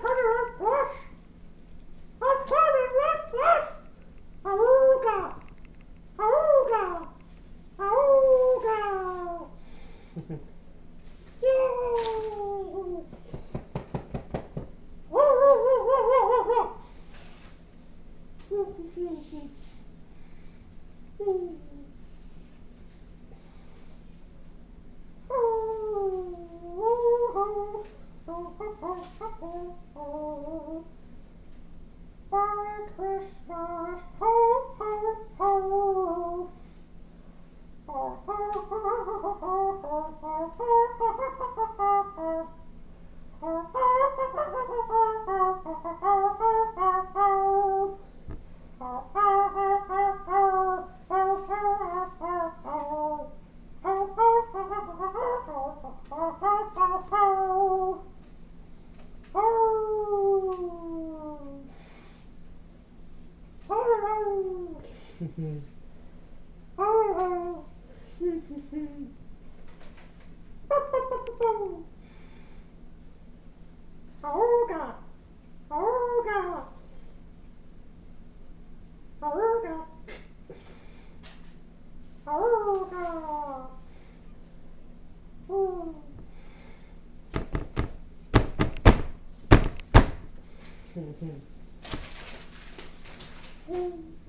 Turning Red PLUSH! I'm Turning Red PLUSH! Awooga! Awooga! Awooga! Yay! Merry Christmas, ho, ho, ho. Ho, ho, ho, ho, ho, ho, ho. Ho, ho, Awooga! Awooga! Awooga! Awooga! Ooh.